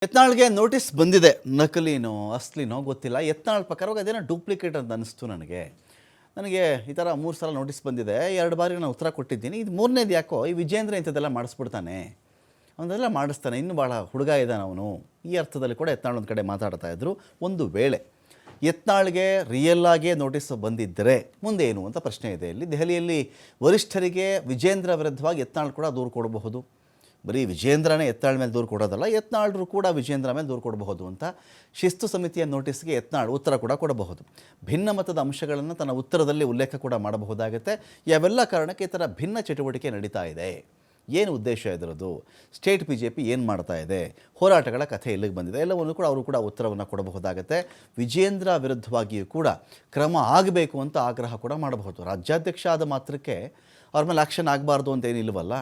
ಯತ್ನಾಳ್ಗೆ notice ಬಂದಿದೆ. ನಕಲಿನೋ ಅಸ್ಲಿನೋ ಗೊತ್ತಿಲ್ಲ. ಯತ್ನಾಳ್ ಪ್ರಕಾರವಾಗಿ ಅದೇನೋ ಡೂಪ್ಲಿಕೇಟ್ ಅಂತ ಅನಿಸ್ತು ನನಗೆ ಈ ಥರ 3 ಸಲ ನೋಟಿಸ್ ಬಂದಿದೆ. 2 ಬಾರಿ ನಾನು ಉತ್ತರ ಕೊಟ್ಟಿದ್ದೀನಿ. ಇದು 3ನೇದು ಯಾಕೋ ಈ ವಿಜೇಂದ್ರ ಇಂಥದ್ದೆಲ್ಲ ಮಾಡಿಸ್ಬಿಡ್ತಾನೆ, ಅವನ್ನೆಲ್ಲ ಮಾಡಿಸ್ತಾನೆ, ಇನ್ನೂ ಭಾಳ ಹುಡುಗ ಇದ್ದಾನೆ ಅವನು. ಈ ಅರ್ಥದಲ್ಲಿ ಕೂಡ ಯತ್ನಾಳ್ ಒಂದು ಕಡೆ ಮಾತಾಡ್ತಾ ಇದ್ರು. ಒಂದು ವೇಳೆ ಯತ್ನಾಳ್ಗೆ ರಿಯಲ್ಲಾಗೇ ನೋಟಿಸ್ ಬಂದಿದ್ದರೆ ಮುಂದೆ ಏನು ಅಂತ ಪ್ರಶ್ನೆ ಇದೆ. ಇಲ್ಲಿ ದೆಹಲಿಯಲ್ಲಿ ವರಿಷ್ಠರಿಗೆ ವಿಜೇಂದ್ರ ವಿರುದ್ಧವಾಗಿ ಯತ್ನಾಳ್ ಕೂಡ ದೂರು ಕೊಡಬಹುದು. ಬರೀ ವಿಜೇಂದ್ರನೇ ಯತ್ನಾಳ್ ಮೇಲೆ ದೂರು ಕೊಡೋದಲ್ಲ, ಯತ್ನಾಳ್ರು ಕೂಡ ವಿಜೇಂದ್ರ ಮೇಲೆ ದೂರು ಕೊಡಬಹುದು ಅಂತ ಶಿಸ್ತು ಸಮಿತಿಯ ನೋಟಿಸ್ಗೆ ಯತ್ನಾಳ್ ಉತ್ತರ ಕೂಡ ಕೊಡಬಹುದು. ಭಿನ್ನಮತದ ಅಂಶಗಳನ್ನು ತನ್ನ ಉತ್ತರದಲ್ಲಿ ಉಲ್ಲೇಖ ಕೂಡ ಮಾಡಬಹುದಾಗುತ್ತೆ. ಯಾವೆಲ್ಲ ಕಾರಣಕ್ಕೆ ಈ ಥರ ಭಿನ್ನ ಚಟುವಟಿಕೆ ನಡೀತಾ ಇದೆ, ಏನು ಉದ್ದೇಶ ಇದರದು, ಸ್ಟೇಟ್ BJP ಏನು ಮಾಡ್ತಾ ಇದೆ, ಹೋರಾಟಗಳ ಕಥೆ ಇಲ್ಲಿಗೆ ಬಂದಿದೆ, ಎಲ್ಲವನ್ನು ಕೂಡ ಅವರು ಕೂಡ ಉತ್ತರವನ್ನು ಕೊಡಬಹುದಾಗುತ್ತೆ. ವಿಜೇಂದ್ರ ವಿರುದ್ಧವಾಗಿಯೂ ಕೂಡ ಕ್ರಮ ಆಗಬೇಕು ಅಂತ ಆಗ್ರಹ ಕೂಡ ಮಾಡಬಹುದು. ರಾಜ್ಯಾಧ್ಯಕ್ಷ ಆದ ಮಾತ್ರಕ್ಕೆ ಅವ್ರ ಮೇಲೆ ಆ್ಯಕ್ಷನ್ ಆಗಬಾರ್ದು ಅಂತ ಏನಿಲ್ವಲ್ಲ,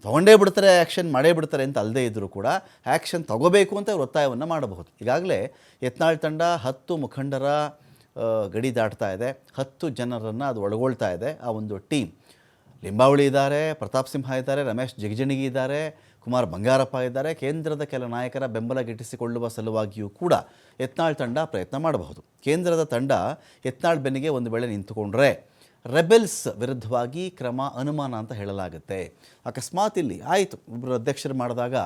ತೊಗೊಂಡೇ ಬಿಡ್ತಾರೆ, ಆ್ಯಕ್ಷನ್ ಮಾಡೇ ಬಿಡ್ತಾರೆ ಅಂತ ಅಲ್ಲದೇ ಇದ್ದರೂ ಕೂಡ ಆ್ಯಕ್ಷನ್ ತಗೋಬೇಕು ಅಂತ ಇವರು ಒತ್ತಾಯವನ್ನು ಮಾಡಬಹುದು. ಈಗಾಗಲೇ ಯತ್ನಾಳ್ ತಂಡ 10 ಮುಖಂಡರ ಗಡಿ ದಾಟ್ತಾ ಇದೆ, 10 ಜನರನ್ನು ಅದು ಒಳಗೊಳ್ತಾ ಇದೆ. ಆ ಒಂದು ಟೀಮ್ ಲಿಂಬಾವಳಿ ಇದ್ದಾರೆ, ಪ್ರತಾಪ್ ಸಿಂಹ ಇದ್ದಾರೆ, ರಮೇಶ್ ಜಿಗಜಿಣಗಿ ಇದ್ದಾರೆ, ಕುಮಾರ್ ಬಂಗಾರಪ್ಪ ಇದ್ದಾರೆ. ಕೇಂದ್ರದ ಕೆಲ ನಾಯಕರ ಬೆಂಬಲ ಗಿಟ್ಟಿಸಿಕೊಳ್ಳುವ ಸಲುವಾಗಿಯೂ ಕೂಡ ಯತ್ನಾಳ್ ತಂಡ ಪ್ರಯತ್ನ ಮಾಡಬಹುದು. ಕೇಂದ್ರದ ತಂಡ ಯತ್ನಾಳ್ ಬೆನ್ನಿಗೆ ಒಂದು ವೇಳೆ ನಿಂತುಕೊಂಡ್ರೆ ರೆಬೆಲ್ಸ್ ವಿರುದ್ಧವಾಗಿ ಕ್ರಮ ಅನುಮಾನ ಅಂತ ಹೇಳಲಾಗುತ್ತೆ. ಅಕಸ್ಮಾತ್ ಇಲ್ಲಿ ಆಯಿತು, ಒಬ್ಬರು ಅಧ್ಯಕ್ಷರು ಮಾಡಿದಾಗ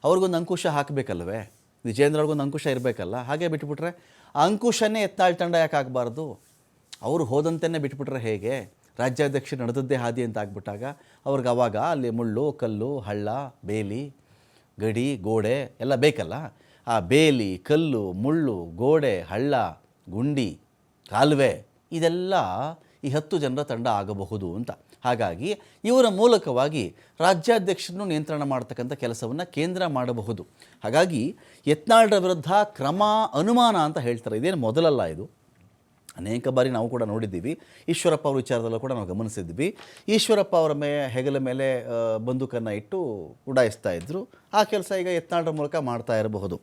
ಅವ್ರಿಗೊಂದು ಅಂಕುಶ ಹಾಕಬೇಕಲ್ವೇ, ವಿಜೇಂದ್ರವ್ರಿಗೊಂದು ಅಂಕುಶ ಇರಬೇಕಲ್ಲ, ಹಾಗೆ ಬಿಟ್ಬಿಟ್ರೆ ಆ ಅಂಕುಶನೇ ಯತ್ನಾಳ್ ತಂಡ ಯಾಕೆ ಆಗಬಾರ್ದು? ಅವರು ಹೋದಂತೆಯೇ ಬಿಟ್ಬಿಟ್ರೆ ಹೇಗೆ? ರಾಜ್ಯಾಧ್ಯಕ್ಷರು ನಡೆದದ್ದೇ ಹಾದಿ ಅಂತ ಆಗ್ಬಿಟ್ಟಾಗ ಅವ್ರಿಗೆ ಅವಾಗ ಅಲ್ಲಿ ಮುಳ್ಳು ಕಲ್ಲು ಹಳ್ಳ ಬೇಲಿ ಗಡಿ ಗೋಡೆ ಎಲ್ಲ ಬೇಕಲ್ಲ. ಆ ಬೇಲಿ ಕಲ್ಲು ಮುಳ್ಳು ಗೋಡೆ ಹಳ್ಳ ಗುಂಡಿ ಕಾಲುವೆ ಇದೆಲ್ಲ ಈ 10 ಜನರ ತಂಡ ಆಗಬಹುದು ಅಂತ. ಹಾಗಾಗಿ ಇವರ ಮೂಲಕವಾಗಿ ರಾಜ್ಯಾಧ್ಯಕ್ಷರನ್ನು ನಿಯಂತ್ರಣ ಮಾಡ್ತಕ್ಕಂಥ ಕೆಲಸವನ್ನು ಕೇಂದ್ರ ಮಾಡಬಹುದು. ಹಾಗಾಗಿ ಯತ್ನಾಳ್ರ ವಿರುದ್ಧ ಕ್ರಮ ಅನುಮಾನ ಅಂತ ಹೇಳ್ತಾರೆ. ಇದೇನು ಮೊದಲಲ್ಲ, ಇದು ಅನೇಕ ಬಾರಿ ನಾವು ಕೂಡ ನೋಡಿದ್ದೀವಿ. ಈಶ್ವರಪ್ಪ ಅವ್ರ ವಿಚಾರದಲ್ಲೂ ಕೂಡ ನಾವು ಗಮನಿಸಿದ್ವಿ. ಈಶ್ವರಪ್ಪ ಅವರ ಹೆಗಲ ಮೇಲೆ ಬಂದೂಕನ್ನು ಇಟ್ಟು ಉಡಾಯಿಸ್ತಾ ಇದ್ದರು. ಆ ಕೆಲಸ ಈಗ ಯತ್ನಾಳ್ರ ಮೂಲಕ ಮಾಡ್ತಾ ಇರಬಹುದು.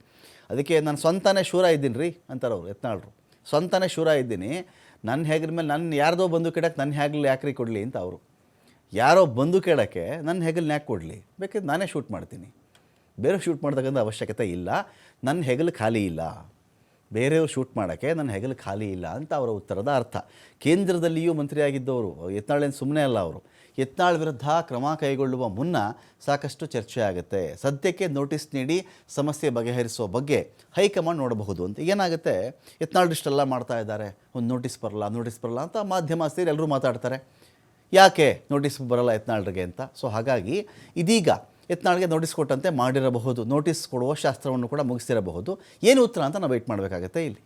ಅದಕ್ಕೆ ನಾನು ಸ್ವಂತನೇ ಶೂರ ಇದ್ದೀನಿ ರೀ ಅಂತಾರೆ ಅವರು ಯತ್ನಾಳ್ರು. ಸ್ವಂತನೇ ಶೂರ ಇದ್ದೀನಿ, ನನ್ನ ಹೆಗಲ ಮೇಲೆ ನನ್ನ ಯಾರ್ದೋ ಬಂದೂಕು ಇಡೋಕ್ಕೆ ನನ್ನ ಹೆಗಲು ಯಾಕ್ರಿ ಕೊಡಲಿ ಅಂತ ಅವರು. ಯಾರೋ ಬಂದೂಕು ಇಡೋಕ್ಕೆ ನನ್ನ ಹೆಗಲನ್ನ ಯಾಕೆ ಕೊಡಲಿ, ಬೇಕಿದ್ರೆ ನಾನೇ ಶೂಟ್ ಮಾಡ್ತೀನಿ, ಬೇರೆ ಶೂಟ್ ಮಾಡ್ತಕ್ಕಂಥ ಅವಶ್ಯಕತೆ ಇಲ್ಲ, ನನ್ನ ಹೆಗಲು ಖಾಲಿ ಇಲ್ಲ, ಬೇರೆಯವರು ಶೂಟ್ ಮಾಡೋಕ್ಕೆ ನನ್ನ ಹೆಗಲು ಖಾಲಿ ಇಲ್ಲ ಅಂತ ಅವರ ಉತ್ತರದ ಅರ್ಥ. ಕೇಂದ್ರದಲ್ಲಿಯೂ ಮಂತ್ರಿಯಾಗಿದ್ದವರು ಯತ್ನಾಳೇನು ಸುಮ್ಮನೆ ಅಲ್ಲ. ಅವರು ಯತ್ನಾಳ್ ವಿರುದ್ಧ ಕ್ರಮ ಕೈಗೊಳ್ಳುವ ಮುನ್ನ ಸಾಕಷ್ಟು ಚರ್ಚೆ ಆಗುತ್ತೆ. ಸದ್ಯಕ್ಕೆ ನೋಟಿಸ್ ನೀಡಿ ಸಮಸ್ಯೆ ಬಗೆಹರಿಸುವ ಬಗ್ಗೆ ಹೈಕಮಾಂಡ್ ನೋಡಬಹುದು ಅಂತ. ಏನಾಗುತ್ತೆ, ಯತ್ನಾಳ್ ಇಷ್ಟೆಲ್ಲ ಮಾಡ್ತಾ ಇದ್ದಾರೆ, ಒಂದು ನೋಟಿಸ್ ಬರಲ್ಲ ಅಂತ ಮಾಧ್ಯಮ ಸೇರಿ ಎಲ್ಲರೂ ಮಾತಾಡ್ತಾರೆ. ಯಾಕೆ ನೋಟಿಸ್ ಬರಲ್ಲ ಯತ್ನಾಳ್ರಿಗೆ ಅಂತ. ಸೊ ಹಾಗಾಗಿ ಇದೀಗ ಯತ್ನಾಳ್ಗೆ ನೋಟಿಸ್ ಕೊಟ್ಟಂತೆ ಮಾಡಿರಬಹುದು, ನೋಟಿಸ್ ಕೊಡುವ ಶಾಸ್ತ್ರವನ್ನು ಕೂಡ ಮುಗಿಸಿರಬಹುದು. ಏನು ಉತ್ತರ ಅಂತ ನಾವು ವೆಯ್ಟ್ ಮಾಡಬೇಕಾಗತ್ತೆ ಇಲ್ಲಿ.